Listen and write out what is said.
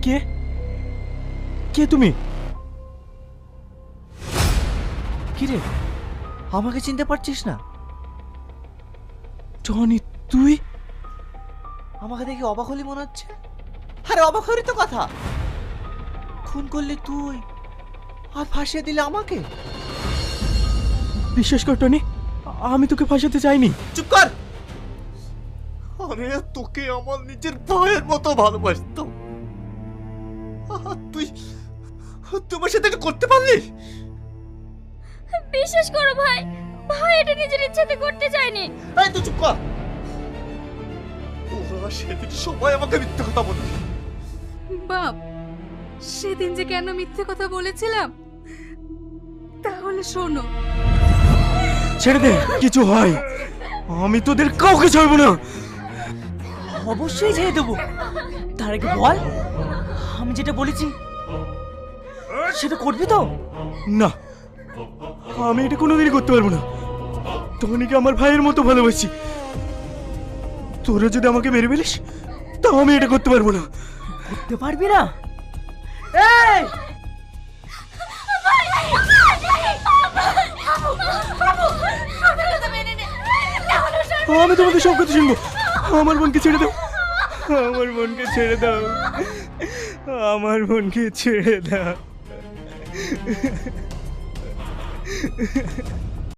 কে কে তুমি? কি রে, আমাকে চিনতে পারছিস না? টনি, তুই? আমাকে দেখে অবাক হলি মনে হচ্ছে। আরে অবাক হলি তো কথা। খুন করলি তুই আর ফাঁসিয়ে দিলে আমাকে। বিশ্বাস কর টনি, আমি তোকে ফাঁসাতে চাইনি। চুপ কর। আরে তোকে আমার নিজের ভাইয়ের মতো ভালোবাসতাম, আর তুই তোমার সাথে এটা করতে পারলি? বিশ্বাস করো ভাই, ভাই এটা নিজের ইচ্ছাতে করতে চায়নি। এই তুই চুপ কর। ওরা সেদিন সবাই আমাকে মিথ্যে কথা বলল। বাপ, সেদিন যে কেন মিথ্যে কথা বলেছিলাম তাহলে শোনো। ছেড়ে দে, কিছু হয় আমি তোদের কাউকে ছাড়বো না। অবশ্যই ছেড়ে দেবো। তার আগে বল, আমি যেটা বলেছি সেটা করবি তো? না, আমি এটা কোনোদিনই করতে পারবো না। টনিকে আমার ভাইয়ের মতো ভালোবাসি। তোরা যদি আমাকে মেরে ফেলিস তাও আমি এটা করতে পারবো না। করতে পারবি না? এই আমি তোমাকে সব কথা শুনবো। আমার বোনকে ছেড়ে দাও, আমার বোনকে ছেড়ে দাও, আমার বোনকে ছেড়ে দাও।